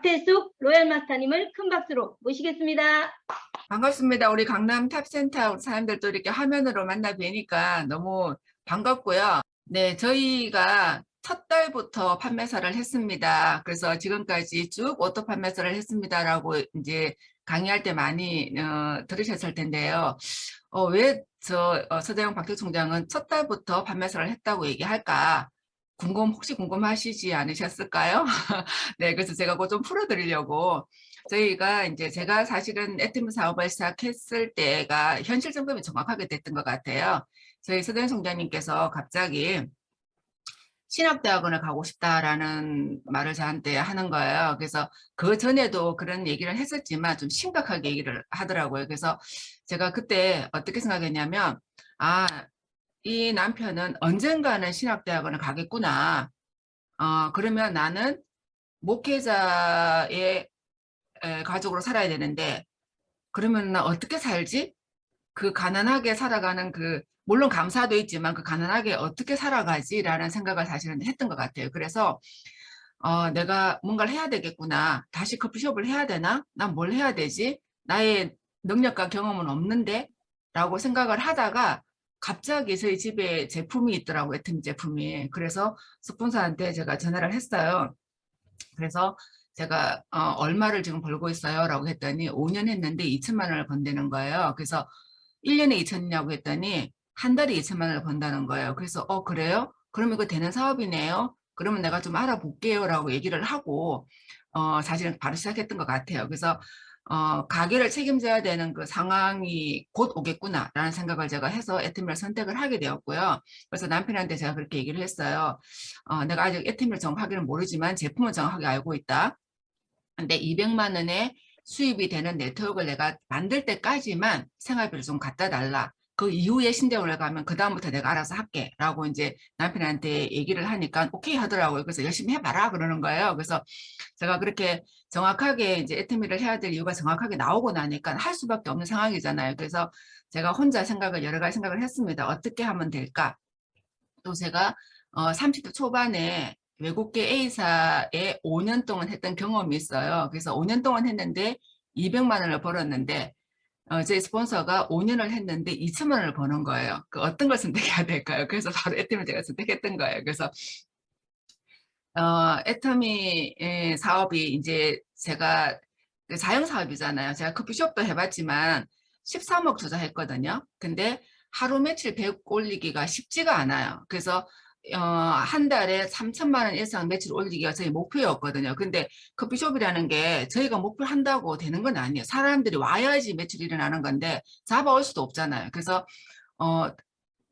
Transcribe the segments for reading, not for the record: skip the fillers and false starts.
박태숙 로얄 마스터님을 큰 박수로 모시겠습니다. 반갑습니다. 우리 강남 탑센터 사람들 또 이렇게 화면으로 만나 뵈니까 너무 반갑고요. 네, 저희가 첫 달부터 판매사를 했습니다. 그래서 지금까지 쭉 오토 판매사를 했습니다라고 이제 강의할 때 많이 들으셨을 텐데요. 왜 서대영 박태숙 총장은 첫 달부터 판매사를 했다고 얘기할까? 혹시 궁금하시지 않으셨을까요? 네, 그래서 제가 그거 좀 풀어드리려고 제가 사실은 애트미 사업을 시작했을 때가 현실 점검이 정확하게 됐던 것 같아요. 저희 서대영 총장님께서 갑자기 신학대학원을 가고 싶다라는 말을 저한테 하는 거예요. 그래서 그 전에도 그런 얘기를 했었지만 좀 심각하게 얘기를 하더라고요. 그래서 제가 그때 어떻게 생각했냐면, 이 남편은 언젠가는 신학대학원을 가겠구나. 그러면 나는 목회자의 가족으로 살아야 되는데, 그러면 나 어떻게 살지? 그 가난하게 살아가는 물론 감사도 있지만 그 가난하게 어떻게 살아가지라는 생각을 사실은 했던 것 같아요. 그래서, 내가 뭔가를 해야 되겠구나. 다시 커피숍을 해야 되나? 난 뭘 해야 되지? 나의 능력과 경험은 없는데? 라고 생각을 하다가 갑자기 저희 집에 제품이 있더라고요. 애템 제품이. 그래서 스폰서한테 제가 전화를 했어요. 그래서 제가 얼마를 지금 벌고 있어요? 라고 했더니 5년 했는데 2천만 원을 번다는 거예요. 그래서 1년에 2천이냐고 했더니 한 달에 2천만 원을 번다는 거예요. 그래서 그래요? 그러면 이거 되는 사업이네요. 그러면 내가 좀 알아볼게요. 라고 얘기를 하고 사실은 바로 시작했던 것 같아요. 그래서 가게를 책임져야 되는 그 상황이 곧 오겠구나라는 생각을 제가 해서 애트미를 선택을 하게 되었고요. 그래서 남편한테 제가 그렇게 얘기를 했어요. 내가 아직 애트미를 정확하게는 모르지만 제품은 정확하게 알고 있다. 근데 200만 원의 수입이 되는 네트워크를 내가 만들 때까지만 생활비를 좀 갖다 달라. 그 이후에 신대원을 가면 그다음부터 내가 알아서 할게. 라고 이제 남편한테 얘기를 하니까 오케이 하더라고요. 그래서 열심히 해봐라. 그러는 거예요. 그래서 제가 그렇게 정확하게 이제 애터미를 해야 될 이유가 정확하게 나오고 나니까 할 수밖에 없는 상황이잖아요. 그래서 제가 혼자 여러 가지 생각을 했습니다. 어떻게 하면 될까? 또 제가 30대 초반에 외국계 A사에 5년 동안 했던 경험이 있어요. 그래서 5년 동안 했는데 200만 원을 벌었는데 저희 스폰서가 5년을 했는데 2천만 원을 버는 거예요. 그 어떤 걸 선택해야 될까요? 그래서 바로 애터미를 제가 선택했던 거예요. 그래서 애터미 사업이 이제 제가 그 자영사업이잖아요. 제가 커피숍도 해봤지만 13억 투자했거든요. 근데 하루 매출 100 올리기가 쉽지가 않아요. 그래서 한 달에 3천만 원 이상 매출 올리기가 저희 목표였거든요. 근데 커피숍이라는 게 저희가 목표를 한다고 되는 건 아니에요. 사람들이 와야지 매출이 일어나는 건데 잡아올 수도 없잖아요. 그래서 어,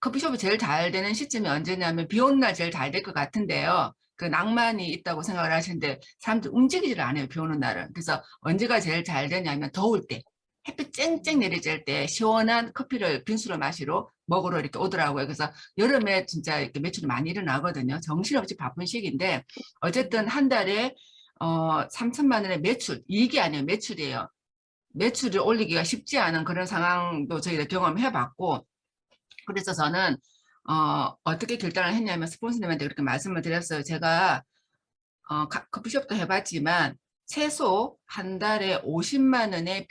커피숍이 제일 잘 되는 시점이 언제냐면 비 오는 날 제일 잘 될 것 같은데요. 그 낭만이 있다고 생각을 하시는데 사람들 움직이질 않아요. 비 오는 날은. 그래서 언제가 제일 잘 되냐면 더울 때. 햇빛 쨍쨍 내리쬐을 때 시원한 커피를 빈수로 마시러 먹으러 이렇게 오더라고요. 그래서 여름에 진짜 이렇게 매출이 많이 일어나거든요. 정신없이 바쁜 시기인데 어쨌든 한 달에 3천만 원의 매출, 이익이 아니에요. 매출이에요. 매출을 올리기가 쉽지 않은 그런 상황도 저희가 경험해봤고 그래서 저는 어떻게 결단을 했냐면 스폰서님한테 그렇게 말씀을 드렸어요. 제가 커피숍도 해봤지만 최소 한 달에 50만 원의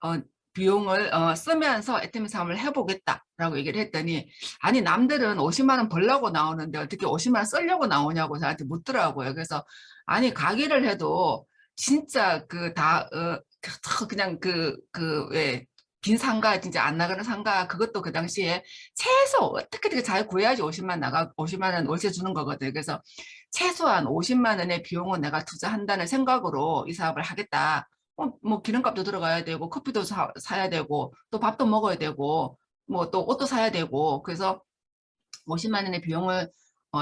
어, 비용을 쓰면서 애터미 사업을 해보겠다라고 얘기를 했더니 아니 남들은 50만 원 벌려고 나오는데 어떻게 50만 원 쓰려고 나오냐고 저한테 묻더라고요. 그래서 아니 가게를 해도 진짜 그냥 왜 빈 상가 진짜 안 나가는 상가 그것도 그 당시에 최소 어떻게 잘 구해야지 50만 원 월세 주는 거거든요. 그래서 최소한 50만 원의 비용은 내가 투자한다는 생각으로 이 사업을 하겠다. 뭐 기름값도 들어가야 되고 커피도 사야 되고 또 밥도 먹어야 되고 뭐 또 옷도 사야 되고 그래서 50만 원의 비용을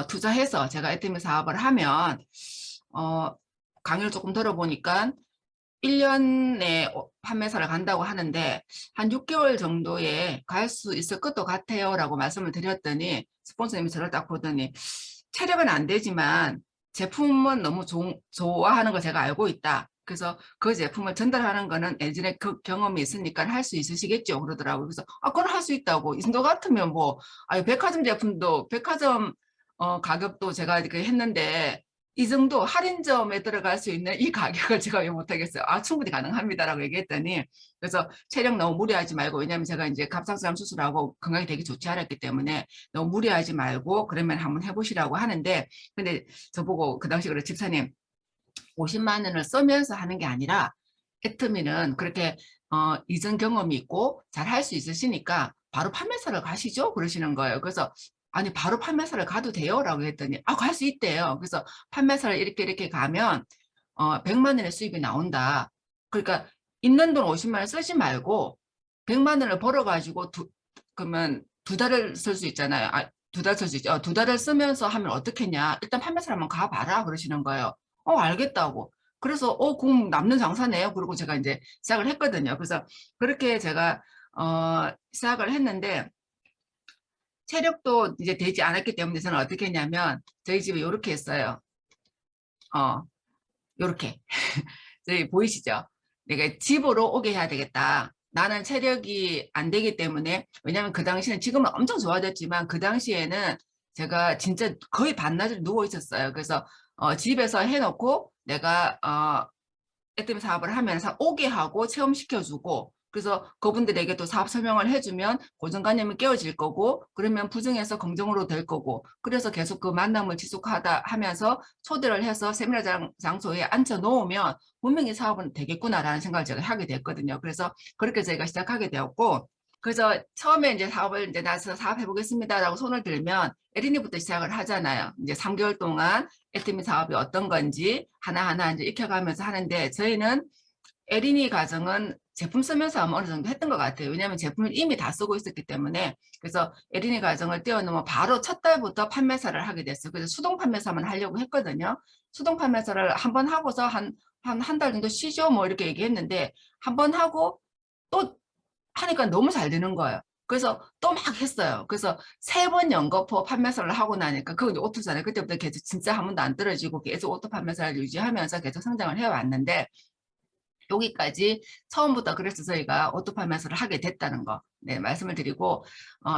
투자해서 제가 애터미 사업을 하면 어, 강의를 조금 들어보니까 1년에 판매사를 간다고 하는데 한 6개월 정도에 갈 수 있을 것도 같아요 라고 말씀을 드렸더니 스폰서님이 저를 딱 보더니 체력은 안 되지만 제품은 너무 좋아하는 걸 제가 알고 있다. 그래서 그 제품을 전달하는 거는 예전에 그 경험이 있으니까 할 수 있으시겠죠 그러더라고요. 그래서 그건 할 수 있다고. 이 정도 같으면 뭐 백화점 제품도 백화점 가격도 제가 이렇게 했는데 이 정도 할인점에 들어갈 수 있는 이 가격을 제가 왜 못하겠어요? 아, 충분히 가능합니다라고 얘기했더니, 그래서 체력 너무 무리하지 말고, 왜냐면 제가 이제 갑상선암 수술하고 건강이 되게 좋지 않았기 때문에 너무 무리하지 말고 그러면 한번 해보시라고 하는데, 근데 저보고 그 당시 그래, 집사님 50만 원을 쓰면서 하는 게 아니라 애터미는 그렇게 이전 경험이 있고 잘 할 수 있으시니까 바로 판매사를 가시죠? 그러시는 거예요. 그래서 아니 바로 판매사를 가도 돼요? 라고 했더니 아, 갈 수 있대요. 그래서 판매사를 이렇게 가면 100만 원의 수입이 나온다. 그러니까 있는 돈 50만 원 쓰지 말고 100만 원을 벌어가지고 그러면 2달을 쓸 수 있잖아요. 아, 2달 쓸 수 있죠. 2달을 쓰면서 하면 어떻겠냐. 일단 판매사를 한번 가봐라. 그러시는 거예요. 알겠다고. 그래서 그럼 남는 장사네요. 그리고 제가 이제 시작을 했거든요. 그래서 그렇게 제가 시작을 했는데 체력도 이제 되지 않았기 때문에 저는 어떻게 했냐면 저희 집에 이렇게 했어요. 이렇게 저희 보이시죠? 내가 집으로 오게 해야 되겠다. 나는 체력이 안 되기 때문에 왜냐면 그 당시는 지금은 엄청 좋아졌지만 그 당시에는 제가 진짜 거의 반나절 누워 있었어요. 그래서 집에서 해놓고 내가 애터미 사업을 하면서 오게 하고 체험시켜주고 그래서 그분들에게 또 사업 설명을 해주면 고정관념이 깨어질 거고 그러면 부정해서 긍정으로 될 거고 그래서 계속 그 만남을 지속하다 하면서 초대를 해서 세미나 장소에 앉혀 놓으면 분명히 사업은 되겠구나라는 생각을 제가 하게 됐거든요. 그래서 그렇게 저희가 시작하게 되었고 그래서 처음에 이제 사업을 이제 나서 사업해 보겠습니다라고 손을 들면 에린이부터 시작을 하잖아요. 이제 3개월 동안 애터미 사업이 어떤 건지 하나하나 이제 익혀가면서 하는데 저희는 에린이 가정은 제품 쓰면서 아마 어느 정도 했던 것 같아요. 왜냐하면 제품을 이미 다 쓰고 있었기 때문에 그래서 에린이 가정을 떼어놓으면 바로 첫 달부터 판매사를 하게 됐어요. 그래서 수동 판매사만 하려고 했거든요. 수동 판매사를 한 번 하고서 한 달 정도 쉬죠 뭐 이렇게 얘기했는데 한 번 하고 또 하니까 너무 잘 되는 거예요. 그래서 또 막 했어요. 그래서 3번 연거푸 판매사를 하고 나니까 그건 오토잖아요. 그때부터 계속 진짜 한 번도 안 떨어지고 계속 오토 판매사를 유지하면서 계속 성장을 해왔는데 여기까지 처음부터 그래서 저희가 오토 판매사를 하게 됐다는 거 네, 말씀을 드리고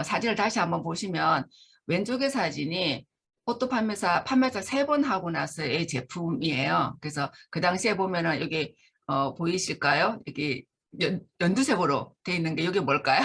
사진을 다시 한번 보시면 왼쪽의 사진이 오토 판매사 3번 하고 나서의 제품이에요. 그래서 그 당시에 보면은 여기 보이실까요? 여기 연두색으로 돼 있는 게 이게 뭘까요?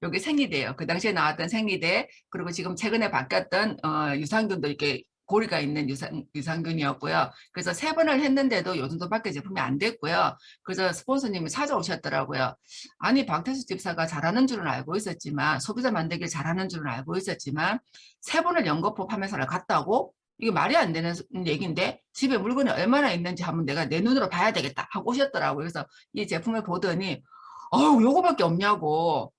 여기 생리대예요. 그 당시에 나왔던 생리대 그리고 지금 최근에 바뀌었던 유산균도 이렇게 고리가 있는 유산균이었고요. 그래서 3번을 했는데도 요 정도밖에 제품이 안 됐고요. 그래서 스폰서님이 찾아오셨더라고요. 아니 박태수 집사가 잘하는 줄은 알고 있었지만 소비자 만들기를 잘하는 줄은 알고 있었지만 3번을 연거푸 판매사를 갔다고? 이게 말이 안 되는 얘기인데 집에 물건이 얼마나 있는지 한번 내가 내 눈으로 봐야 되겠다 하고 오셨더라고요. 그래서 이 제품을 보더니 요거밖에 없냐고.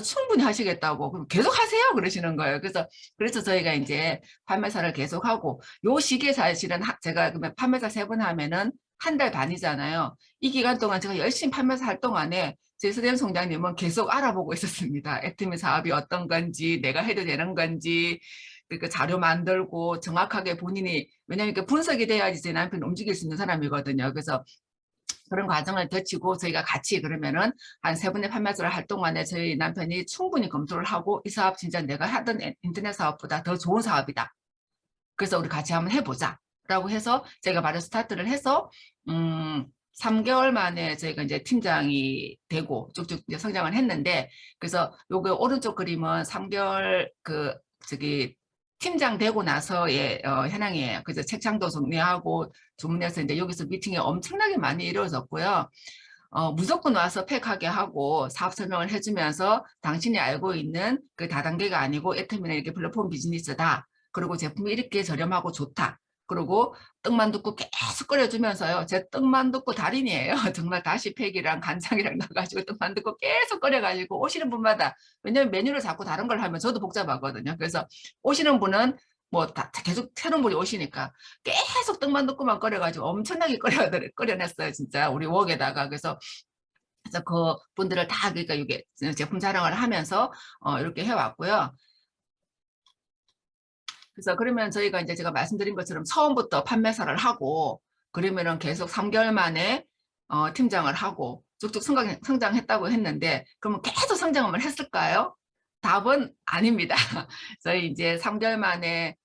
충분히 하시겠다고. 그럼 계속 하세요. 그러시는 거예요. 그래서 저희가 이제 판매사를 계속 하고, 요 시기에 사실은 제가 판매사 3번 하면은 한 달 반이잖아요. 이 기간 동안 제가 열심히 판매사 할 동안에 저희 서대현 총장님은 계속 알아보고 있었습니다. 애터미 사업이 어떤 건지, 내가 해도 되는 건지, 그 자료 만들고 정확하게 본인이, 왜냐면 분석이 돼야지 제 남편이 움직일 수 있는 사람이거든요. 그래서 그런 과정을 거치고 저희가 같이 그러면은 한 3분의 판매사를 할 동안에 저희 남편이 충분히 검토를 하고 이 사업 진짜 내가 하던 인터넷 사업보다 더 좋은 사업이다. 그래서 우리 같이 한번 해보자. 라고 해서 저희가 바로 스타트를 해서 3개월 만에 저희가 이제 팀장이 되고 쭉쭉 이제 성장을 했는데 그래서 요거 오른쪽 그림은 3개월 팀장 되고 나서의 현황이에요. 그래서 책장도 정리하고 주문해서 이제 여기서 미팅이 엄청나게 많이 이루어졌고요. 무조건 와서 팩하게 하고 사업 설명을 해주면서 당신이 알고 있는 그 다단계가 아니고 애터미는 이렇게 플랫폼 비즈니스다. 그리고 제품이 이렇게 저렴하고 좋다. 그리고 떡만둣국 계속 끓여주면서요. 제 떡만둣국 달인이에요. 정말 다시팩이랑 간장이랑 넣어가지고 떡만둣국 계속 끓여가지고 오시는 분마다 왜냐면 메뉴를 자꾸 다른 걸 하면 저도 복잡하거든요. 그래서 오시는 분은 뭐 계속 새로운 분이 오시니까 계속 떡만둣국만 끓여가지고 엄청나게 끓여냈어요. 진짜 우리 웍에다가 그래서 그 분들을 다 그러니까 이게 제품 자랑을 하면서 이렇게 해왔고요. 그래서 그러면 저희가 이제 제가 말씀드린 것처럼 처음부터 판매사를 하고 그러면은 계속 3개월 만에 팀장을 하고 쭉쭉 성장했다고 했는데 그러면 계속 성장을 했을까요? 답은 아닙니다. 저희 이제 3개월 만에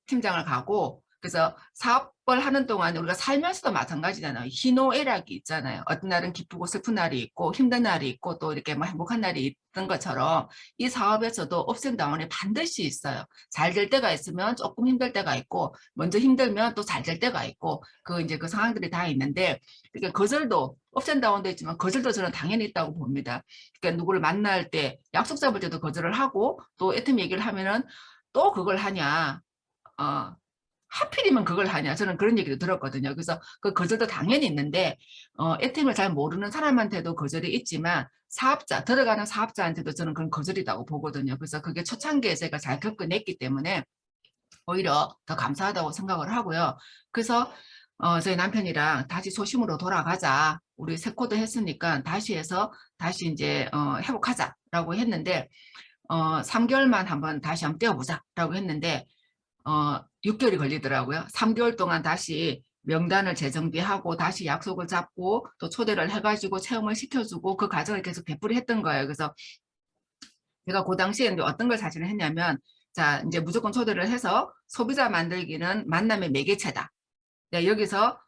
팀장을 가고 그래서 사업을 하는 동안 우리가 살면서도 마찬가지잖아요. 희노애락이 있잖아요. 어떤 날은 기쁘고 슬픈 날이 있고 힘든 날이 있고 또 이렇게 뭐 행복한 날이 있던 것처럼 이 사업에서도 업앤 다운이 반드시 있어요. 잘 될 때가 있으면 조금 힘들 때가 있고 먼저 힘들면 또 잘 될 때가 있고 그 이제 그 상황들이 다 있는데 그러니까 거절도 업앤 다운도 있지만 거절도 저는 당연히 있다고 봅니다. 그러니까 누구를 만날 때 약속 잡을 때도 거절을 하고 또 애템 얘기를 하면은 또 그걸 하냐. 하필이면 그걸 하냐. 저는 그런 얘기도 들었거든요. 그래서 그 거절도 당연히 있는데 애템을 잘 모르는 사람한테도 거절이 있지만 사업자, 들어가는 사업자한테도 저는 그런 거절이라고 보거든요. 그래서 그게 초창기에 제가 잘 겪어냈기 때문에 오히려 더 감사하다고 생각을 하고요. 그래서 저희 남편이랑 다시 소심으로 돌아가자. 우리 새 코드 했으니까 다시 해서 다시 이제 회복하자라고 했는데 3개월만 한번 다시 한번 뛰어보자라고 했는데 6개월이 걸리더라고요. 3개월 동안 다시 명단을 재정비하고 다시 약속을 잡고 또 초대를 해가지고 체험을 시켜주고 그 과정을 계속 되풀이 했던 거예요. 그래서 제가 그 당시에 이제 어떤 걸 사실은 했냐면 자 이제 무조건 초대를 해서 소비자 만들기는 만남의 매개체다. 여기서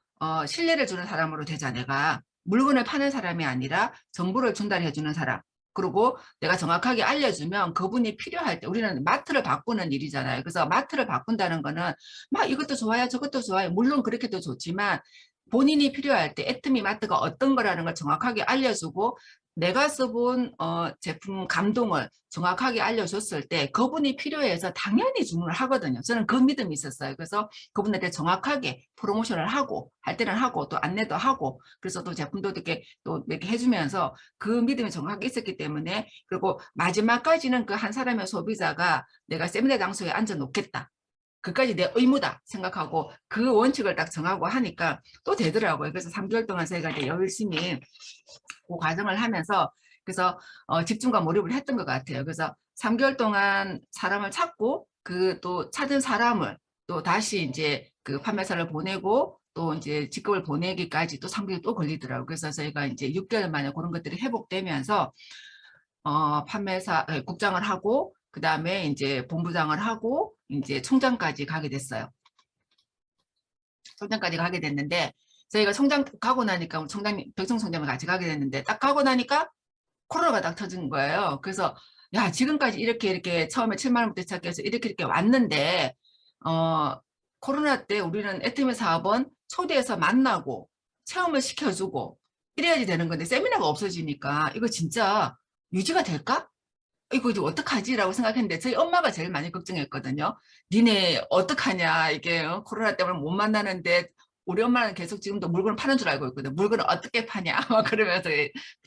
신뢰를 주는 사람으로 되자. 내가 물건을 파는 사람이 아니라 정보를 전달해 주는 사람. 그리고 내가 정확하게 알려주면 그분이 필요할 때 우리는 마트를 바꾸는 일이잖아요. 그래서 마트를 바꾼다는 거는 막 이것도 좋아요 저것도 좋아요. 물론 그렇게도 좋지만 본인이 필요할 때 애트미 마트가 어떤 거라는 걸 정확하게 알려주고 내가 써본 제품 감동을 정확하게 알려줬을 때 그분이 필요해서 당연히 주문을 하거든요. 저는 그 믿음이 있었어요. 그래서 그분한테 정확하게 프로모션을 하고 할 때는 하고 또 안내도 하고 그래서 또 제품도 이렇게 또 이렇게 해주면서 그 믿음이 정확하게 있었기 때문에 그리고 마지막까지는 그 한 사람의 소비자가 내가 세미나 장소에 앉아 놓겠다. 그까지 내 의무다 생각하고 그 원칙을 딱 정하고 하니까 또 되더라고요. 그래서 3개월 동안 저희가 이제 열심히 그 과정을 하면서 그래서 집중과 몰입을 했던 것 같아요. 그래서 3개월 동안 사람을 찾고 그 또 찾은 사람을 또 다시 이제 그 판매사를 보내고 또 이제 직급을 보내기까지 또 3개월 또 걸리더라고요. 그래서 저희가 이제 6개월 만에 그런 것들이 회복되면서 판매사 국장을 하고 그 다음에 이제 본부장을 하고 이제 총장까지 가게 됐어요. 총장까지 가게 됐는데 저희가 총장 가고 나니까 총장님 백성 총장을 같이 가게 됐는데 딱 가고 나니까 코로나가 딱 터진 거예요. 그래서 야 지금까지 이렇게 처음에 7만 원부터 시작해서 이렇게 왔는데 코로나 때 우리는 애터미 사업은 초대해서 만나고 체험을 시켜주고 이래야지 되는 건데 세미나가 없어지니까 이거 진짜 유지가 될까? 이거 이제 어떡하지라고 생각했는데 저희 엄마가 제일 많이 걱정했거든요. 니네 어떡하냐 이게 코로나 때문에 못 만나는데 우리 엄마는 계속 지금도 물건을 파는 줄 알고 있거든요. 물건을 어떻게 파냐 막 그러면서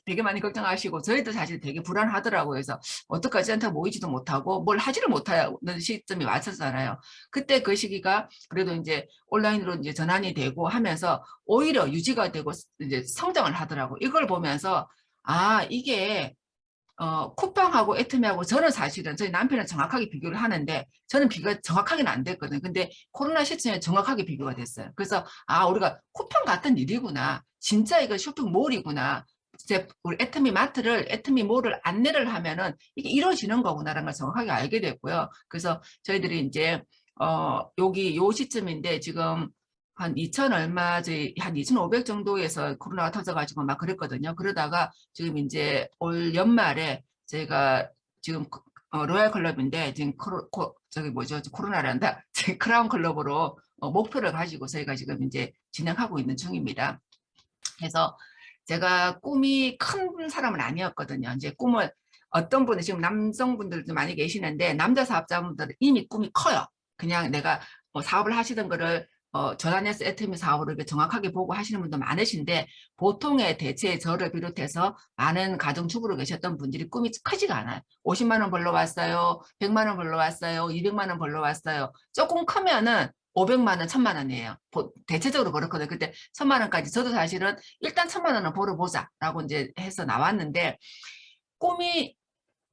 되게 많이 걱정하시고 저희도 사실 되게 불안하더라고요. 그래서 어떡하지 않다 모이지도 못하고 뭘 하지를 못하는 시점이 왔었잖아요. 그때 그 시기가 그래도 이제 온라인으로 이제 전환이 되고 하면서 오히려 유지가 되고 이제 성장을 하더라고. 이걸 보면서 아 이게 쿠팡하고 애터미하고 저는 사실은 저희 남편은 정확하게 비교를 하는데 저는 비교가 정확하게는 안 됐거든요. 근데 코로나 시점에 정확하게 비교가 됐어요. 그래서 아 우리가 쿠팡 같은 일이구나. 진짜 이거 쇼핑몰이구나. 이제 우리 애터미 마트를 애터미 몰을 안내를 하면은 이게 이루어지는 거구나라는 걸 정확하게 알게 됐고요. 그래서 저희들이 이제 여기 요 시점인데 지금 한 2천 얼마, 저희 한 2,500 정도에서 코로나가 터져가지고 막 그랬거든요. 그러다가 지금 이제 올 연말에 저희가 지금 로얄 클럽인데 지금 저기 뭐죠? 코로나란다. 크라운 클럽으로 목표를 가지고 저희가 지금 이제 진행하고 있는 중입니다. 그래서 제가 꿈이 큰 사람은 아니었거든요. 이제 꿈을 어떤 분은 지금 남성분들도 많이 계시는데 남자 사업자분들은 이미 꿈이 커요. 그냥 내가 사업을 하시던 거를 전환해서 애터미 사업으로 이렇게 정확하게 보고 하시는 분도 많으신데 보통의 대체 저를 비롯해서 많은 가정주부로 계셨던 분들이 꿈이 크지가 않아요. 50만 원 벌러 왔어요. 100만 원 벌러 왔어요. 200만 원 벌러 왔어요. 조금 크면은 500만 원, 1000만 원이에요. 대체적으로 그렇거든요. 그때 1000만 원까지 저도 사실은 일단 1000만 원은 벌어보자라고 이제 해서 나왔는데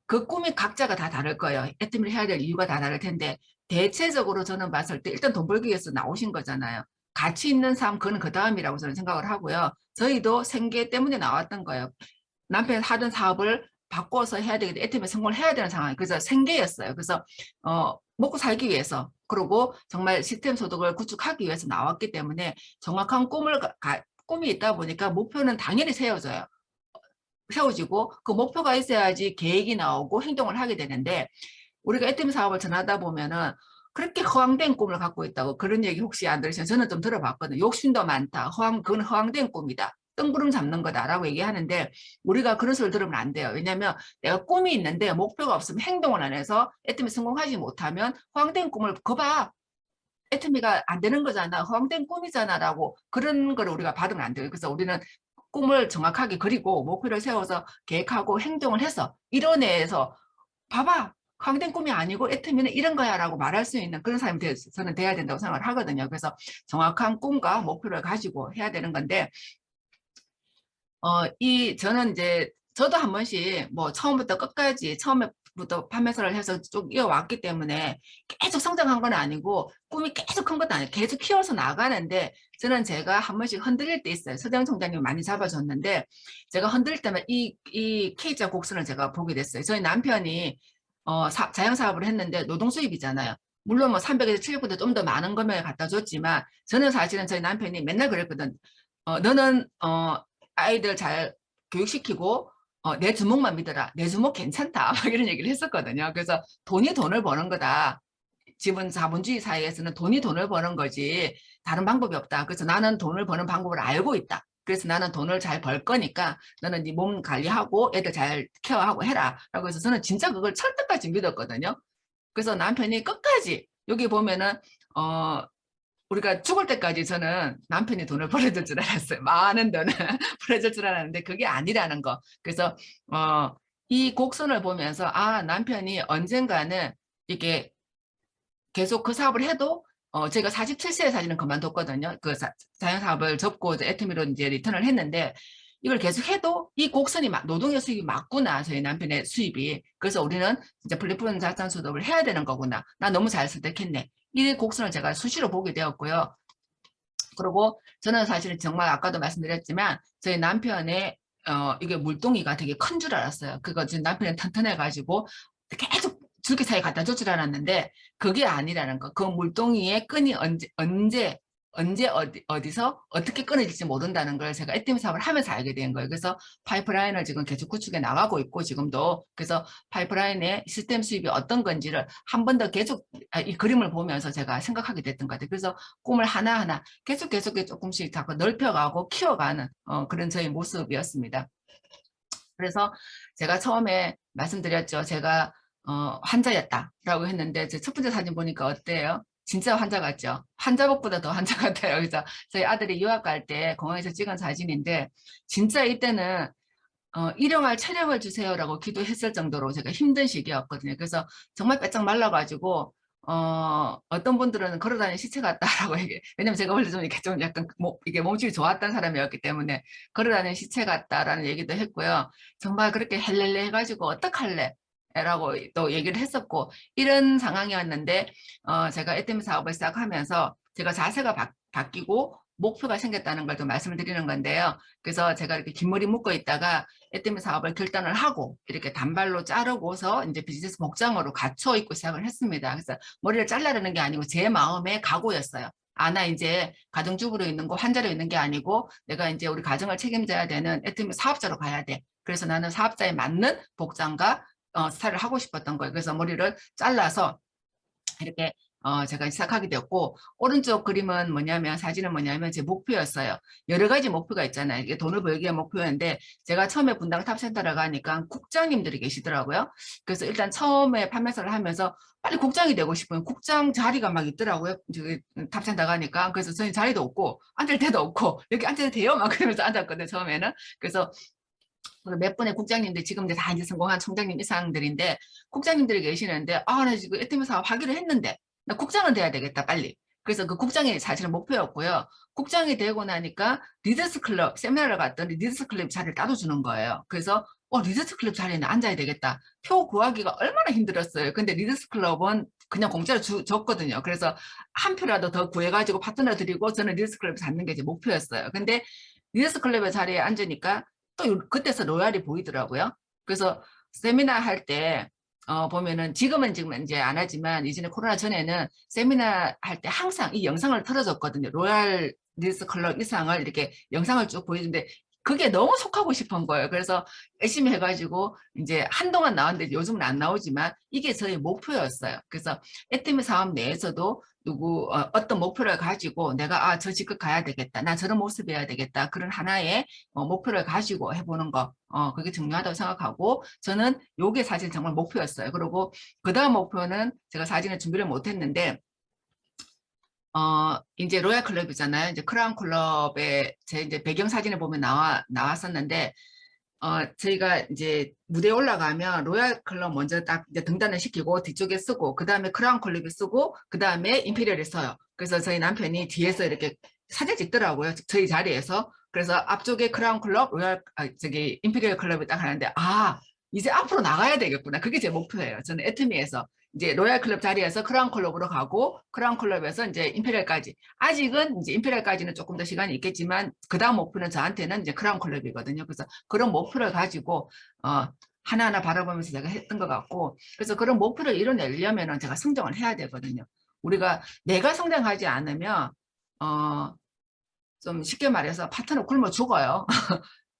그 꿈이 각자가 다 다를 거예요. 애터미를 해야 될 이유가 다 다를 텐데 대체적으로 저는 봤을 때 일단 돈 벌기 위해서 나오신 거잖아요. 가치 있는 삶 그건 그 다음이라고 저는 생각을 하고요. 저희도 생계 때문에 나왔던 거예요. 남편이 하던 사업을 바꿔서 해야 되겠다. 애터미 성공을 해야 되는 상황. 그래서 생계였어요. 그래서 먹고 살기 위해서 그리고 정말 시스템 소득을 구축하기 위해서 나왔기 때문에 정확한 꿈이 있다 보니까 목표는 당연히 세워지고 그 목표가 있어야지 계획이 나오고 행동을 하게 되는데 우리가 애터미 사업을 전하다 보면은 그렇게 허황된 꿈을 갖고 있다고 그런 얘기 혹시 안 들으시면 저는 좀 들어봤거든요. 욕심도 많다. 그건 허황된 꿈이다. 뜬구름 잡는 거다라고 얘기하는데 우리가 그런 소리를 들으면 안 돼요. 왜냐하면 내가 꿈이 있는데 목표가 없으면 행동을 안 해서 애터미 성공하지 못하면 허황된 꿈을 거봐. 애터미가 안 되는 거잖아. 허황된 꿈이잖아라고 그런 거를 우리가 받으면 안 돼요. 그래서 우리는 꿈을 정확하게 그리고 목표를 세워서 계획하고 행동을 해서 이뤄내서 봐봐. 허황된 꿈이 아니고 애터미는 이런 거야라고 말할 수 있는 그런 사람이 저는 돼야 된다고 생각을 하거든요. 그래서 정확한 꿈과 목표를 가지고 해야 되는 건데 저는 이제 저도 한 번씩 뭐 처음부터 끝까지 처음부터 판매사를 해서 쭉 이어왔기 때문에 계속 성장한 건 아니고 꿈이 계속 큰 것도 아니고 계속 키워서 나가는데 저는 제가 한 번씩 흔들릴 때 있어요. 서장 총장님 많이 잡아줬는데 제가 흔들릴 때만 이 K자 곡선을 제가 보게 됐어요. 저희 남편이 자영사업을 했는데 노동 수입이잖아요. 물론 뭐 300에서 700보다 좀 더 많은 금액을 갖다 줬지만 저는 사실은 저희 남편이 맨날 그랬거든. 너는 아이들 잘 교육시키고 내 주먹만 믿어라. 내 주먹 괜찮다. 막 이런 얘기를 했었거든요. 그래서 돈이 돈을 버는 거다. 지분 자본주의 사회에서는 돈이 돈을 버는 거지 다른 방법이 없다. 그래서 나는 돈을 버는 방법을 알고 있다. 그래서 나는 돈을 잘 벌 거니까 너는 네 몸 관리하고 애들 잘 케어하고 해라. 라고 해서 저는 진짜 그걸 철떡까지 믿었거든요. 그래서 남편이 끝까지 여기 보면은 우리가 죽을 때까지 저는 남편이 돈을 벌어줄 줄 알았어요. 많은 돈을 벌어줄 줄 알았는데 그게 아니라는 거. 그래서 이 곡선을 보면서 남편이 언젠가는 이게 계속 그 사업을 해도 제가 47세에 사실은 그만뒀거든요. 그 자영사업을 접고 애터미로 이제 리턴을 했는데 이걸 계속 해도 이 곡선이 노동의 수입이 맞구나. 저희 남편의 수입이. 그래서 우리는 진짜 플랫폼 자산 소득을 해야 되는 거구나. 나 너무 잘 선택했네. 이 곡선을 제가 수시로 보게 되었고요. 그리고 저는 사실은 정말 아까도 말씀드렸지만 저희 남편의 이게 물동이가 되게 큰 줄 알았어요. 그거 지금 남편이 튼튼해가지고 계속 줄기 사이 갖다 줄 줄 알았는데 그게 아니라는 거. 그 물동이의 끈이 언제 어디서 어떻게 끊어질지 모른다는 걸 제가 애터미 사업을 하면서 알게 된 거예요. 그래서 파이프라인을 지금 계속 구축해 나가고 있고 지금도 그래서 파이프라인의 시스템 수입이 어떤 건지를 한 번 더 계속 이 그림을 보면서 제가 생각하게 됐던 것 같아요. 그래서 꿈을 하나하나 계속 조금씩 자꾸 넓혀가고 키워가는 그런 저희 모습이었습니다. 그래서 제가 처음에 말씀드렸죠. 제가 환자였다라고 했는데 제 첫 번째 사진 보니까 어때요? 진짜 환자 같죠? 환자복보다 더 환자 같아요. 그래서 저희 아들이 유학 갈 때 공항에서 찍은 사진인데 진짜 이때는 일용할 체력을 주세요라고 기도했을 정도로 제가 힘든 시기였거든요. 그래서 정말 빼짝 말라가지고 어떤 분들은 걸어다니는 시체 같다라고 얘기해. 왜냐면 제가 원래 좀 이렇게 좀 약간 이게 몸집이 좋았던 사람이었기 때문에 걸어다니는 시체 같다라는 얘기도 했고요. 정말 그렇게 헬렐레 해가지고 어떡할래? 라고 또 얘기를 했었고 이런 상황이었는데 제가 애터미 사업을 시작하면서 제가 자세가 바뀌고 목표가 생겼다는 걸 좀 말씀을 드리는 건데요. 그래서 제가 이렇게 긴 머리 묶고 있다가 애터미 사업을 결단을 하고 이렇게 단발로 자르고서 이제 비즈니스 복장으로 갖춰 입고 시작을 했습니다. 그래서 머리를 잘라내는 게 아니고 제 마음의 각오였어요. 나 이제 가정주부로 있는 거 환자로 있는 게 아니고 내가 이제 우리 가정을 책임져야 되는 애터미 사업자로 가야 돼. 그래서 나는 사업자에 맞는 복장과 스타일을 하고 싶었던 거예요. 그래서 머리를 잘라서 이렇게 제가 시작하게 되었고 오른쪽 그림은 뭐냐면 사진은 뭐냐면 제 목표였어요. 여러 가지 목표가 있잖아요. 이게 돈을 벌기의 목표였는데 제가 처음에 분당 탑센터를 가니까 국장님들이 계시더라고요. 그래서 일단 처음에 판매사를 하면서 빨리 국장이 되고 싶으면 국장 자리가 막 있더라고요. 저기 탑센터 가니까 그래서 저희 자리도 없고 앉을 데도 없고 여기 앉아도 돼요? 막 그러면서 앉았거든요. 처음에는. 그래서 몇 분의 국장님들 지금 다 이제 성공한 총장님 이상들인데 국장님들이 계시는데 나 지금 애터미 사업 하기로 했는데 나 국장은 돼야 되겠다 빨리. 그래서 그 국장이 사실은 목표였고요. 국장이 되고 나니까 리더스 클럽 세미나를 갔더니 리더스 클럽 자리를 따줘주는 거예요. 그래서 리더스 클럽 자리에 앉아야 되겠다. 표 구하기가 얼마나 힘들었어요. 근데 리더스 클럽은 그냥 공짜로 줬거든요. 그래서 한 표라도 더 구해가지고 파트너 드리고 저는 리더스 클럽에 앉는 게 제 목표였어요. 근데 리더스 클럽의 자리에 앉으니까 또 그때서 로얄이 보이더라고요. 그래서 세미나 할 때 보면은 지금은 이제 안 하지만 이전에 코로나 전에는 세미나 할 때 항상 이 영상을 틀어줬거든요. 로얄 릴스 컬러 이상을 이렇게 영상을 쭉 보여주는데 그게 너무 속하고 싶은 거예요. 그래서 열심히 해가지고 이제 한동안 나왔는데 요즘은 안 나오지만 이게 저희 목표였어요. 그래서 애터미 사업 내에서도 어떤 목표를 가지고 내가 저 직급 가야 되겠다. 나 저런 모습이어야 되겠다. 그런 하나의 목표를 가지고 해보는 거. 그게 중요하다고 생각하고 저는 요게 사실 정말 목표였어요. 그리고 그 다음 목표는 제가 사진을 준비를 못했는데 이제 로얄 클럽이잖아요. 이제 크라운 클럽의 제 이제 배경 사진을 보면 나왔었는데, 저희가 이제 무대에 올라가면 로얄 클럽 먼저 딱 이제 등단을 시키고 뒤쪽에 쓰고, 그 다음에 크라운 클럽이 쓰고, 그 다음에 임페리얼이 써요. 그래서 저희 남편이 뒤에서 이렇게 사진 찍더라고요. 저희 자리에서. 그래서 앞쪽에 크라운 클럽, 임페리얼 클럽이 딱 하는데, 이제 앞으로 나가야 되겠구나. 그게 제 목표예요. 저는 애터미에서. 이제 로얄 클럽 자리에서 크라운 클럽으로 가고 크라운 클럽에서 이제 임페리얼까지 아직은 이제 임페리얼까지는 조금 더 시간이 있겠지만 그 다음 목표는 저한테는 이제 크라운 클럽이거든요. 그래서 그런 목표를 가지고 하나하나 바라보면서 제가 했던 것 같고 그래서 그런 목표를 이뤄내려면은 제가 성장을 해야 되거든요. 우리가 내가 성장하지 않으면 좀 쉽게 말해서 파트너 굶어 죽어요.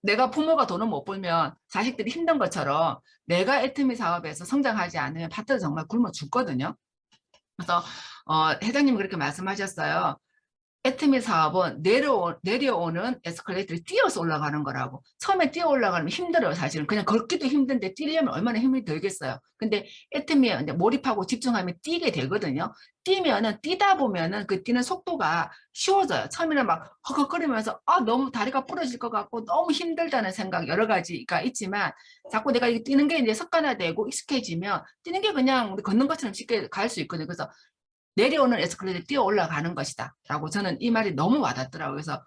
내가 부모가 돈을 못 벌면 자식들이 힘든 것처럼 내가 애터미 사업에서 성장하지 않으면 파트너 정말 굶어 죽거든요. 그래서 회장님이 그렇게 말씀하셨어요. 애터미 사업은 내려오는 에스컬레이터를 뛰어서 올라가는 거라고. 처음에 뛰어 올라가면 힘들어요, 사실은. 그냥 걷기도 힘든데 뛰려면 얼마나 힘이 들겠어요. 근데 애터미에 몰입하고 집중하면 뛰게 되거든요. 뛰면은 뛰다 보면은 그 뛰는 속도가 쉬워져요. 처음에는 막 허걱거리면서 너무 다리가 부러질 것 같고 너무 힘들다는 생각 여러 가지가 있지만 자꾸 내가 이게 뛰는 게 이제 습관화되고 익숙해지면 뛰는 게 그냥 우리 걷는 것처럼 쉽게 갈 수 있거든요. 그래서 내려오는 에스컬레이터를 뛰어 올라가는 것이다. 라고 저는 이 말이 너무 와닿더라고요. 그래서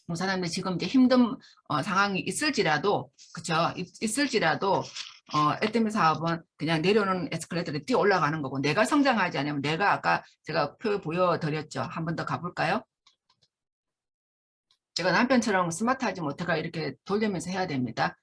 뭐 사람들이 지금 이제 힘든 상황이 있을지라도, 그쵸? 있을지라도, 애터미 사업은 그냥 내려오는 에스컬레이터를 뛰어 올라가는 거고, 내가 성장하지 않으면 내가 아까 제가 표 보여드렸죠. 한 번 더 가볼까요? 제가 남편처럼 스마트하지 못해가 이렇게 돌리면서 해야 됩니다.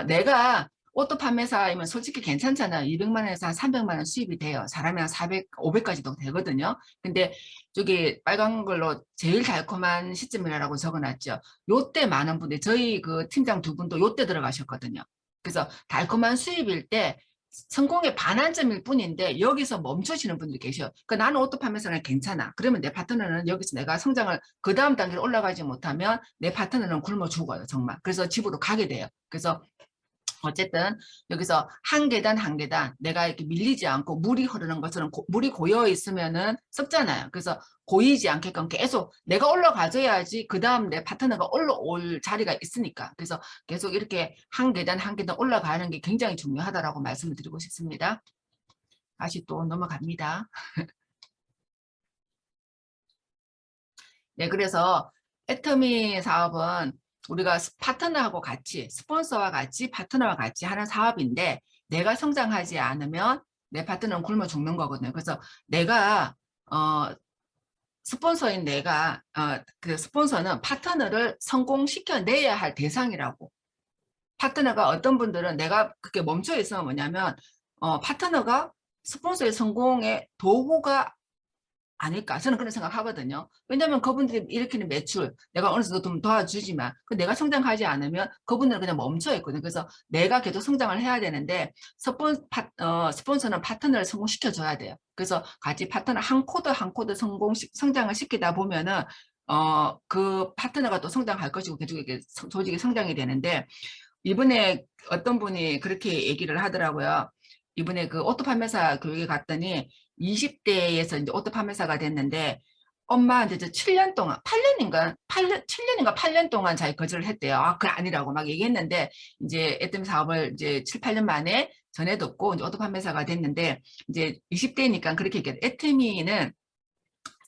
내가 오토 판매사이면 솔직히 괜찮잖아요. 200만 원에서 한 300만 원 수입이 돼요. 사람이 한 400, 500까지도 되거든요. 근데 저기 빨간 걸로 제일 달콤한 시점이라고 적어놨죠. 요때 많은 분들, 저희 그 팀장 두 분도 요때 들어가셨거든요. 그래서 달콤한 수입일 때 성공의 반환점일 뿐인데 여기서 멈추시는 분들이 계셔요. 그러니까 나는 오토 판매사는 괜찮아. 그러면 내 파트너는 여기서 내가 성장을 그 다음 단계로 올라가지 못하면 내 파트너는 굶어 죽어요, 정말. 그래서 집으로 가게 돼요. 그래서 어쨌든 여기서 한 계단 한 계단 내가 이렇게 밀리지 않고 물이 흐르는 것처럼 물이 고여 있으면은 썩잖아요. 그래서 고이지 않게끔 계속 내가 올라가줘야지 그 다음 내 파트너가 올라올 자리가 있으니까. 그래서 계속 이렇게 한 계단 한 계단 올라가는 게 굉장히 중요하다라고 말씀을 드리고 싶습니다. 다시 또 넘어갑니다. 네, 그래서 애터미 사업은 우리가 파트너하고 같이, 스폰서와 같이, 파트너와 같이 하는 사업인데 내가 성장하지 않으면 내 파트너는 굶어 죽는 거거든요. 그래서 내가, 스폰서인 내가, 그 스폰서는 파트너를 성공시켜내야 할 대상이라고. 파트너가 어떤 분들은 내가 그렇게 멈춰 있으면 뭐냐면, 파트너가 스폰서의 성공의 도구가 아닐까 저는 그런 생각하거든요. 왜냐하면 그분들이 일으키는 매출 내가 어느 정도 좀 도와주지만 내가 성장하지 않으면 그분들은 그냥 멈춰 있거든요. 그래서 내가 계속 성장을 해야 되는데 스폰서는 파트너를 성공시켜 줘야 돼요. 그래서 같이 파트너 한 코드 한 코드 성장을 시키다 보면은 그 파트너가 또 성장할 것이고 계속 이렇게 조직이 성장이 되는데 이번에 어떤 분이 그렇게 얘기를 하더라고요. 이번에 그 오토 판매사 교육에 갔더니 20대에서 이제 오토 판매사가 됐는데 엄마한테 저 7년 동안 8년인가 7년인가 8년 동안 자기 거절을 했대요. 그래 아니라고 막 얘기했는데 이제 애터미 사업을 이제 7, 8년 만에 전해 듣고 이제 오토 판매사가 됐는데 이제 20대니까 그렇게 얘기해요. 애터미는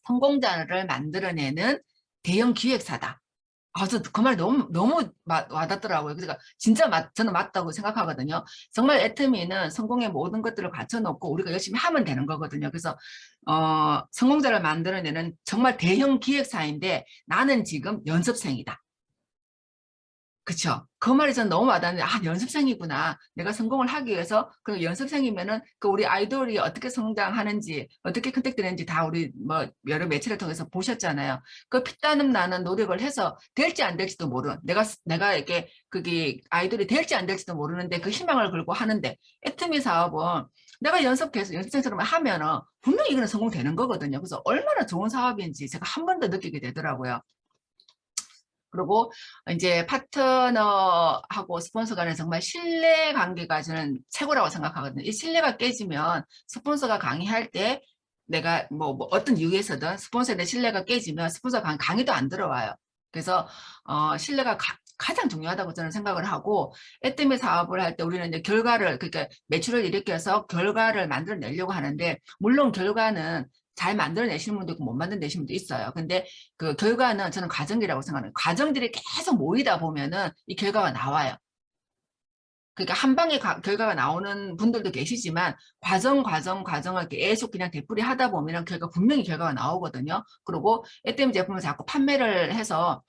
성공자를 만들어내는 대형 기획사다. 그 말 너무 와닿더라고요. 그러니까 진짜 저는 맞다고 생각하거든요. 정말 애터미는 성공의 모든 것들을 갖춰놓고 우리가 열심히 하면 되는 거거든요. 그래서, 성공자를 만들어내는 정말 대형 기획사인데 나는 지금 연습생이다. 그쵸. 그 말이 전 너무 와닿는데, 아, 연습생이구나. 내가 성공을 하기 위해서, 그 연습생이면은, 그 우리 아이돌이 어떻게 성장하는지, 어떻게 컨택되는지 다 우리 뭐, 여러 매체를 통해서 보셨잖아요. 그 피땀 나는 노력을 해서 될지 안 될지도 모르는, 내가 이렇게, 그게 아이돌이 될지 안 될지도 모르는데 그 희망을 걸고 하는데, 애트미 사업은 내가 계속 연습생처럼 하면은, 분명히 이거는 성공되는 거거든요. 그래서 얼마나 좋은 사업인지 제가 한 번 더 느끼게 되더라고요. 그리고 이제 파트너하고 스폰서 간에 정말 신뢰 관계가 저는 최고라고 생각하거든요. 이 신뢰가 깨지면 스폰서가 강의할 때 내가 뭐 어떤 이유에서든 스폰서에 대한 신뢰가 깨지면 스폰서 강의도 안 들어와요. 그래서 신뢰가 가장 중요하다고 저는 생각을 하고 애터미 사업을 할 때 우리는 이제 결과를 그러니까 매출을 일으켜서 결과를 만들어내려고 하는데 물론 결과는 잘 만들어내시는 분도 있고 못 만들어내시는 분도 있어요. 근데 그 결과는 저는 과정이라고 생각해요. 과정들이 계속 모이다 보면은 이 결과가 나와요. 그러니까 한 방에 결과가 나오는 분들도 계시지만 과정을 계속 그냥 되풀이 하다 보면 분명히 결과가 나오거든요. 그리고 애템 제품을 자꾸 판매를 해서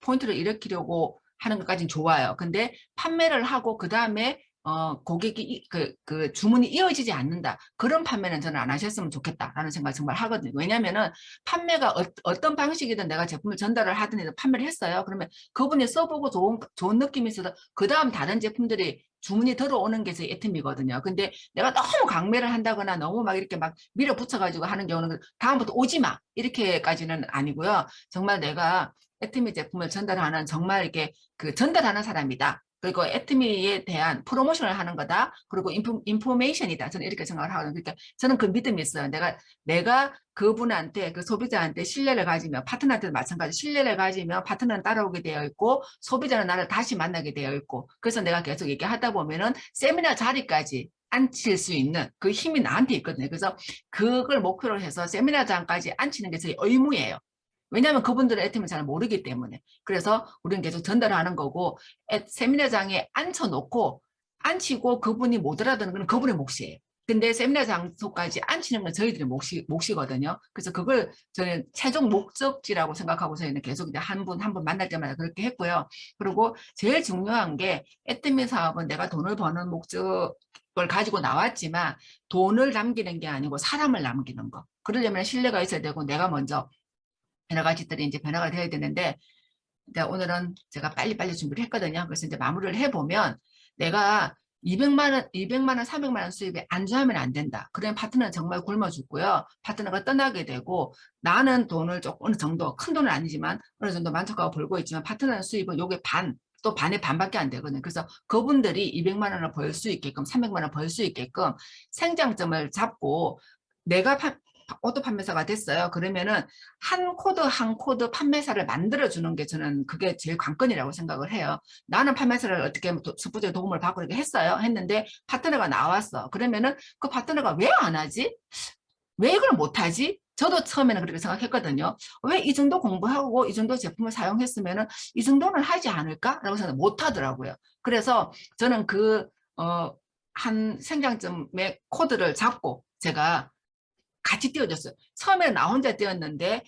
포인트를 일으키려고 하는 것까지는 좋아요. 근데 판매를 하고 그 다음에 고객이 그 주문이 이어지지 않는다. 그런 판매는 저는 안 하셨으면 좋겠다라는 생각을 정말 하거든요. 왜냐면은 판매가 어떤 방식이든 내가 제품을 전달을 하든 판매를 했어요. 그러면 그분이 써보고 좋은 느낌이 있어서 그 다음 다른 제품들이 주문이 들어오는 게 제 애템이거든요. 근데 내가 너무 강매를 한다거나 너무 막 이렇게 막 밀어붙여가지고 하는 경우는 다음부터 오지 마. 이렇게까지는 아니고요. 정말 내가 애트미 제품을 전달하는 정말 이렇게 그 전달하는 사람이다. 그리고 애트미에 대한 프로모션을 하는 거다. 그리고 인포메이션이다. 저는 이렇게 생각을 하거든요. 그러니까 저는 그 믿음이 있어요. 내가 그분한테, 그 소비자한테 신뢰를 가지면, 파트너한테도 마찬가지 신뢰를 가지면 파트너는 따라오게 되어 있고, 소비자는 나를 다시 만나게 되어 있고, 그래서 내가 계속 얘기하다 보면은 세미나 자리까지 앉힐 수 있는 그 힘이 나한테 있거든요. 그래서 그걸 목표로 해서 세미나장까지 앉히는 게 저희 의무예요. 왜냐하면 그분들은 애템을 잘 모르기 때문에. 그래서 우리는 계속 전달하는 거고, 세미나장에 앉혀놓고, 앉히고 그분이 못 알아듣는 건 그분의 몫이에요. 근데 세미나 장소까지 앉히는 건 저희들의 몫이거든요. 그래서 그걸 저는 최종 목적지라고 생각하고 저희는 계속 이제 한 분 한 분 만날 때마다 그렇게 했고요. 그리고 제일 중요한 게 애트미 사업은 내가 돈을 버는 목적을 가지고 나왔지만 돈을 남기는 게 아니고 사람을 남기는 거. 그러려면 신뢰가 있어야 되고 내가 먼저 여러 가지들이 이제 변화가 돼야 되는데 오늘은 제가 빨리빨리 준비를 했거든요. 그래서 이제 마무리를 해보면 내가 200만 원, 300만 원 수입에 안주하면 안 된다. 그러면 파트너는 정말 굶어 죽고요. 파트너가 떠나게 되고 나는 돈을 조금 어느 정도 큰 돈은 아니지만 어느 정도 만족하고 벌고 있지만 파트너의 수입은 요게 또 반의 반밖에 안 되거든요. 그래서 그분들이 200만 원을 벌 수 있게끔 300만 원 벌 수 있게끔 생장점을 잡고 내가 오토 판매사가 됐어요. 그러면은 한 코드 판매사를 만들어주는 게 저는 그게 제일 관건이라고 생각을 해요. 나는 판매사를 어떻게 스포츠의 도움을 받고 이렇게 했어요. 했는데 파트너가 나왔어. 그러면은 그 파트너가 왜 안 하지? 왜 이걸 못하지? 저도 처음에는 그렇게 생각했거든요. 왜 이 정도 공부하고 이 정도 제품을 사용했으면은 이 정도는 하지 않을까라고 생각 못하더라고요. 그래서 저는 한 생장점의 코드를 잡고 제가 같이 띄워줬어요. 처음에 나 혼자 띄웠는데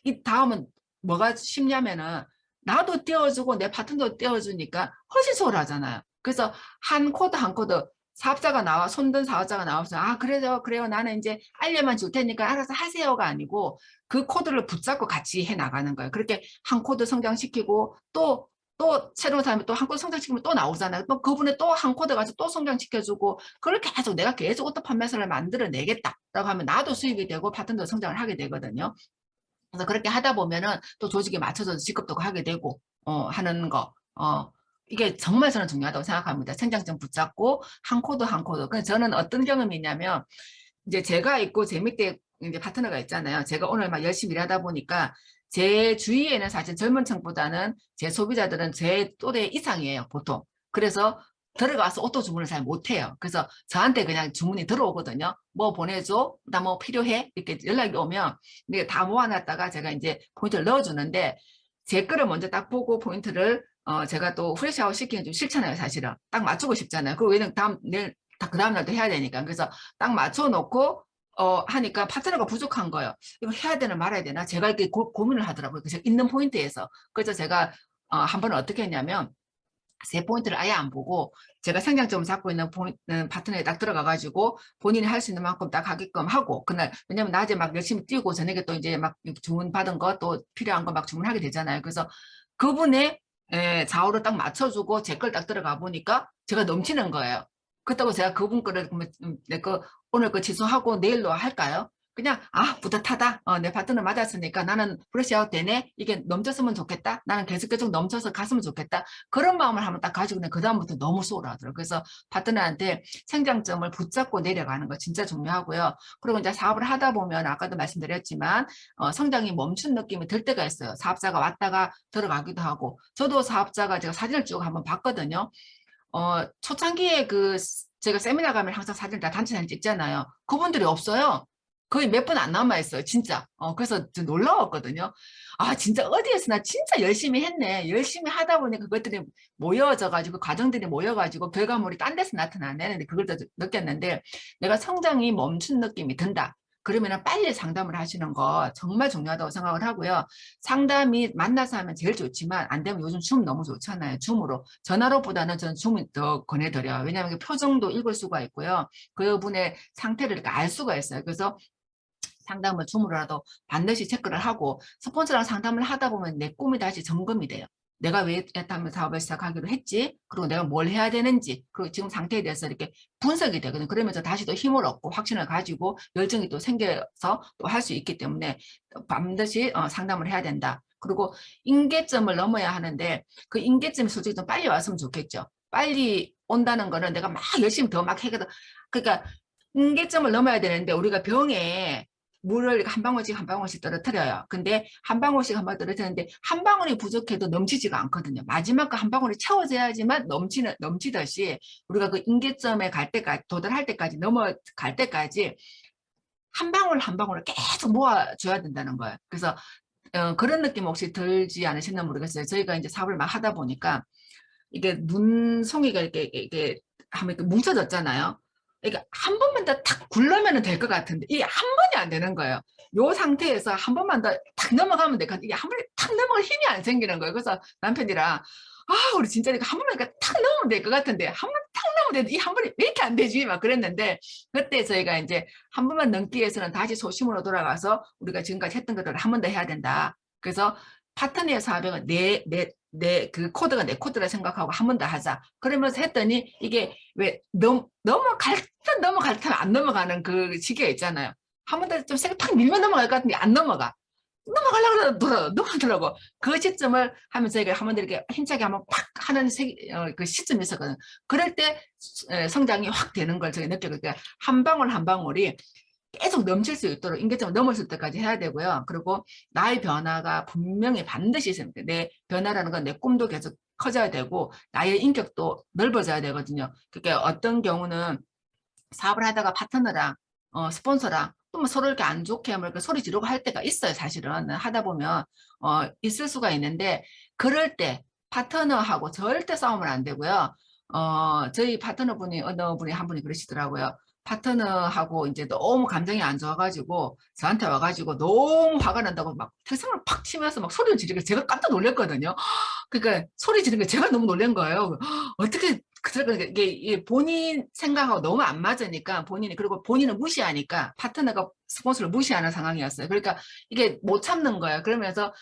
이 다음은 뭐가 쉽냐면은 나도 띄워주고 내 파트너도 띄워주니까 훨씬 수월하잖아요. 그래서 한 코드 한 코드 사업자가 나와 손든 사업자가 나와서 그래요 나는 이제 알려만 줄 테니까 알아서 하세요가 아니고 그 코드를 붙잡고 같이 해 나가는 거예요. 그렇게 한 코드 성장시키고 또 새로운 사람이 또 한 코드 성장시키면 또 나오잖아요. 또 그분의 또 한 코드 가서 또 성장시켜주고 그렇게 내가 계속 오토 판매사를 만들어내겠다라고 하면 나도 수입이 되고 파트너도 성장을 하게 되거든요. 그래서 그렇게 하다 보면은 또 조직에 맞춰서 직급도 하게 되고 하는 거. 이게 정말 저는 중요하다고 생각합니다. 생장점 붙잡고 한 코드 한 코드. 그래서 저는 어떤 경험이 있냐면 이제 제가 있고 제 밑에 이제 파트너가 있잖아요. 제가 오늘 막 열심히 일하다 보니까 제 주위에는 사실 젊은 층보다는 제 소비자들은 제 또래 이상이에요, 보통. 그래서 들어가서 오토 주문을 잘 못해요. 그래서 저한테 그냥 주문이 들어오거든요. 뭐 보내줘? 나 뭐 필요해? 이렇게 연락이 오면 이게 다 모아놨다가 제가 이제 포인트를 넣어주는데 제 거를 먼저 딱 보고 포인트를 제가 또 프레시아웃 시키는 좀 싫잖아요, 사실은. 딱 맞추고 싶잖아요. 그리고 왜냐면 내일 그 다음날도 해야 되니까. 그래서 딱 맞춰놓고 하니까 파트너가 부족한 거예요. 이거 해야 되나 말아야 되나? 제가 이렇게 고민을 하더라고요. 제가 있는 포인트에서. 그래서 제가 한 번은 어떻게 했냐면 세 포인트를 아예 안 보고 제가 생장점을 잡고 있는 파트너에 딱 들어가가지고 본인이 할 수 있는 만큼 딱 하게끔 하고 그날 왜냐면 낮에 막 열심히 뛰고 저녁에 또 이제 막 주문 받은 거 또 필요한 거 막 주문하게 되잖아요. 그래서 그분의 좌우를 딱 맞춰주고 제 걸 딱 들어가 보니까 제가 넘치는 거예요. 그렇다고 제가 그분 거를 내 거 오늘 거 취소하고 내일로 할까요? 그냥 뿌듯하다. 내 파트너 맞았으니까 나는 브러쉬아웃 되네. 이게 넘쳤으면 좋겠다. 나는 계속 넘쳐서 갔으면 좋겠다. 그런 마음을 한번 딱 가지고 그 다음부터 너무 소홀하더라고요. 그래서 파트너한테 생장점을 붙잡고 내려가는 거 진짜 중요하고요. 그리고 이제 사업을 하다 보면 아까도 말씀드렸지만 성장이 멈춘 느낌이 들 때가 있어요. 사업자가 왔다가 들어가기도 하고 저도 사업자가 제가 사진을 쭉 한번 봤거든요. 초창기에 제가 세미나 가면 항상 사진 다 단체 사진 찍잖아요. 그분들이 없어요. 거의 몇 분 안 남아있어요, 진짜. 그래서 좀 놀라웠거든요. 진짜 어디에서나 진짜 열심히 했네. 열심히 하다 보니 그것들이 모여져가지고, 과정들이 모여가지고, 결과물이 딴 데서 나타나네. 그걸 또 느꼈는데, 내가 성장이 멈춘 느낌이 든다. 그러면 빨리 상담을 하시는 거 정말 중요하다고 생각을 하고요. 상담이 만나서 하면 제일 좋지만 안 되면 요즘 줌 너무 좋잖아요. 줌으로. 전화로보다는 저는 줌을 더 권해드려요. 왜냐하면 표정도 읽을 수가 있고요. 그분의 상태를 이렇게 알 수가 있어요. 그래서 상담을 줌으로라도 반드시 체크를 하고 스폰서랑 상담을 하다 보면 내 꿈이 다시 점검이 돼요. 내가 왜 애타면 사업을 시작하기로 했지? 그리고 내가 뭘 해야 되는지, 그리고 지금 상태에 대해서 이렇게 분석이 되거든요. 그러면서 다시 또 힘을 얻고 확신을 가지고 열정이 또 생겨서 또 할 수 있기 때문에 반드시 상담을 해야 된다. 그리고 임계점을 넘어야 하는데 그 임계점이 솔직히 좀 빨리 왔으면 좋겠죠. 빨리 온다는 거는 내가 막 열심히 더 막 해거든. 그러니까 임계점을 넘어야 되는데 우리가 병에 물을 한 방울씩 한 방울씩 떨어뜨려요. 근데 한 방울씩 한 방울 떨어뜨리는데 한 방울이 부족해도 넘치지가 않거든요. 마지막 그 한 방울이 채워져야지만 넘치듯이 우리가 그 임계점에 갈 때까지 도달할 때까지 넘어갈 때까지 한 방울 한 방울을 계속 모아줘야 된다는 거예요. 그래서 그런 느낌 혹시 들지 않으셨나 모르겠어요. 저희가 이제 사업을 막 하다 보니까 이게 눈송이가 이렇게 하면 이렇게 뭉쳐졌잖아요. 그러니까 한 번만 더 탁 굴러면 될 것 같은데 이게 한 번이 안 되는 거예요. 요 상태에서 한 번만 더 탁 넘어가면 될 것 같은데 이게 한 번에 탁 넘어갈 힘이 안 생기는 거예요. 그래서 남편이랑 우리 진짜 이거 한 번만 탁 넘으면 될 것 같은데 한 번 탁 넘으면 되는데 이 한 번이 왜 이렇게 안 되지? 막 그랬는데 그때 저희가 이제 한 번만 넘기 위해서는 다시 소심으로 돌아가서 우리가 지금까지 했던 것들을 한 번 더 해야 된다. 그래서 파트너의 사업은 그 코드가 내 코드라 생각하고 한 번 더 하자. 그러면서 했더니 이게 왜 넘어갈 듯 안 넘어가는 그 시기가 있잖아요. 한 번 더 좀 세게 팍 밀면 넘어갈 것 같은데 안 넘어가. 넘어가려고 넘어가더라고. 그 시점을 하면서 저희가 한 번 더 이렇게 힘차게 한번 팍 하는 그 시점이 있었거든. 그럴 때 성장이 확 되는 걸 저희 느꼈거든요. 그러니까 한 방울 한 방울이 계속 넘칠 수 있도록 임계점을 넘었을 때까지 해야 되고요. 그리고 나의 변화가 분명히 반드시 있습니다. 내 변화라는 건 내 꿈도 계속 커져야 되고 나의 인격도 넓어져야 되거든요. 그게 어떤 경우는 사업을 하다가 파트너랑 스폰서랑 또 뭐 서로 이렇게 안 좋게 뭐 이렇게 소리 지르고 할 때가 있어요. 사실은 하다 보면 있을 수가 있는데 그럴 때 파트너하고 절대 싸우면 안 되고요. 저희 파트너분이 어느 분이 한 분이 그러시더라고요. 파트너하고 이제 너무 감정이 안 좋아가지고 저한테 와가지고 너무 화가 난다고 막 책상을 팍 치면서 막 소리를 지르고 제가 깜짝 놀랐거든요. 그러니까 소리 지르는 게 제가 너무 놀란 거예요. 어떻게 이게 본인 생각하고 너무 안 맞으니까 본인이 그리고 본인을 무시하니까 파트너가 스폰서를 무시하는 상황이었어요. 그러니까 이게 못 참는 거예요. 그러면서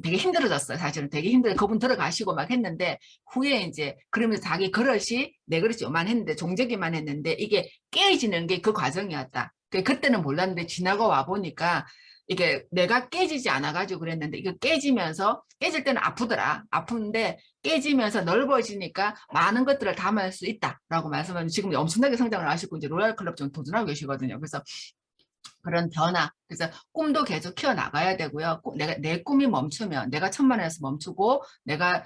되게 힘들어졌어요. 사실은 되게 힘들어. 그분 들어가시고 막 했는데 후에 이제 그러면서 자기 그릇이 내 그릇이 요만했는데 종재기만 했는데 이게 깨지는 게 그 과정이었다. 그때는 몰랐는데 지나고 와 보니까 이게 내가 깨지지 않아가지고 그랬는데 이거 깨지면서 깨질 때는 아프더라. 아픈데 깨지면서 넓어지니까 많은 것들을 담을 수 있다라고 말씀하면 지금 엄청나게 성장을 하시고 이제 로얄 클럽 좀 도전하고 계시거든요. 그래서 그런 변화. 그래서 꿈도 계속 키워나가야 되고요. 내 꿈이 멈추면 내가 1,000만 원에서 멈추고 내가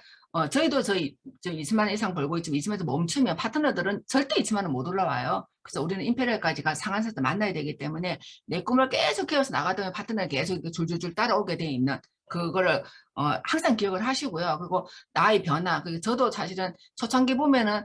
저희도 저희 20만 원 이상 벌고 있지만 20만 원에서 멈추면 파트너들은 절대 20만 원 못 올라와요. 그래서 우리는 임페리얼까지가 상한선에서 만나야 되기 때문에 내 꿈을 계속 키워서 나가다 파트너가 계속 줄줄줄 따라오게 돼 있는 그거를 항상 기억을 하시고요. 그리고 나의 변화. 저도 사실은 초창기 보면은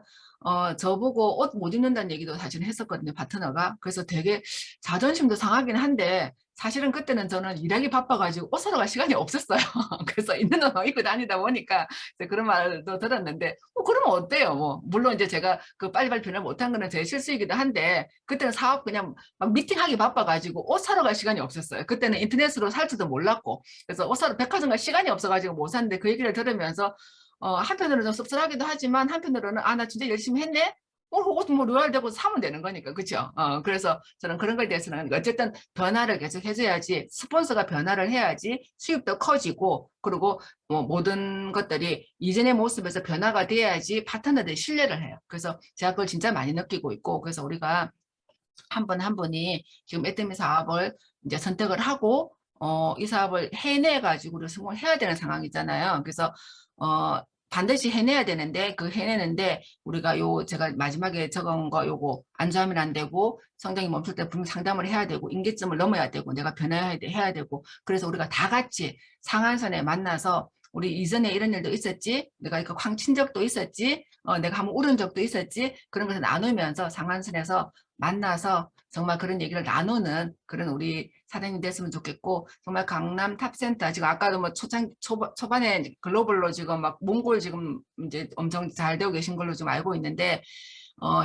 저보고 옷 못 입는다는 얘기도 사실은 했었거든요, 파트너가. 그래서 되게 자존심도 상하긴 한데, 사실은 그때는 저는 일하기 바빠가지고 옷 사러 갈 시간이 없었어요. 그래서 있는 옷만 입고 다니다 보니까 이제 그런 말도 들었는데, 그러면 어때요? 뭐, 물론 이제 제가 그 빨리빨리 변화 못한 거는 제 실수이기도 한데, 그때는 사업 그냥 막 미팅하기 바빠가지고 옷 사러 갈 시간이 없었어요. 그때는 인터넷으로 살 줄도 몰랐고, 그래서 옷 사러 백화점 갈 시간이 없어가지고 못 샀는데 그 얘기를 들으면서 한편으로는 좀 씁쓸하기도 하지만 한편으로는 아, 나 진짜 열심히 했네? 옷 뭐 로얄되고 사면 되는 거니까. 그렇죠? 그래서 저는 그런 거에 대해서는 어쨌든 변화를 계속 해줘야지 스폰서가 변화를 해야지 수입도 커지고 그리고 뭐 모든 것들이 이전의 모습에서 변화가 돼야지 파트너들이 신뢰를 해요. 그래서 제가 그걸 진짜 많이 느끼고 있고 그래서 우리가 한 분 한 분이 지금 애터미 사업을 이제 선택을 하고 이 사업을 해내가지고 우리가 성공해야 되는 상황이잖아요. 그래서 반드시 해내야 되는데 그 해내는데 우리가 제가 마지막에 적은 거 요거 안주하면 안 되고 성장이 멈출 때 분명 상담을 해야 되고 임계점을 넘어야 되고 내가 변화해야 되고 그래서 우리가 다 같이 상한선에 만나서 우리 이전에 이런 일도 있었지 내가 이거 광 친 적도 있었지 내가 한번 울은 적도 있었지 그런 것을 나누면서 상한선에서 만나서 정말 그런 얘기를 나누는 그런 우리 사장님 됐으면 좋겠고 정말 강남 탑센터 지금 아까도 뭐 초반에 글로벌로 지금 막 몽골 지금 이제 엄청 잘 되고 계신 걸로 좀 알고 있는데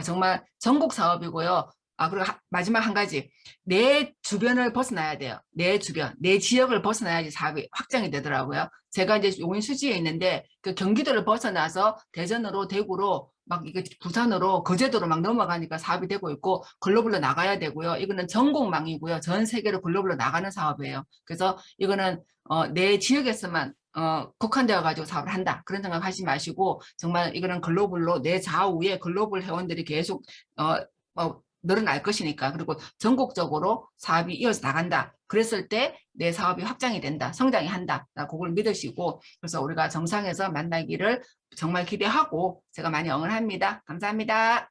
정말 전국 사업이고요. 그리고 마지막 한 가지. 내 주변을 벗어나야 돼요. 내 주변, 내 지역을 벗어나야지 사업이 확장이 되더라고요. 제가 이제 용인 수지에 있는데 그 경기도를 벗어나서 대전으로, 대구로, 막 이게 부산으로, 거제도로 막 넘어가니까 사업이 되고 있고 글로벌로 나가야 되고요. 이거는 전국망이고요. 전 세계로 글로벌로 나가는 사업이에요. 그래서 이거는 내 지역에서만 국한되어 가지고 사업을 한다. 그런 생각 하지 마시고 정말 이거는 글로벌로 내 좌우에 글로벌 회원들이 계속 늘어날 것이니까 그리고 전국적으로 사업이 이어서 나간다. 그랬을 때 내 사업이 확장이 된다. 성장이 한다. 그걸 믿으시고 그래서 우리가 정상에서 만나기를 정말 기대하고 제가 많이 응원합니다. 감사합니다.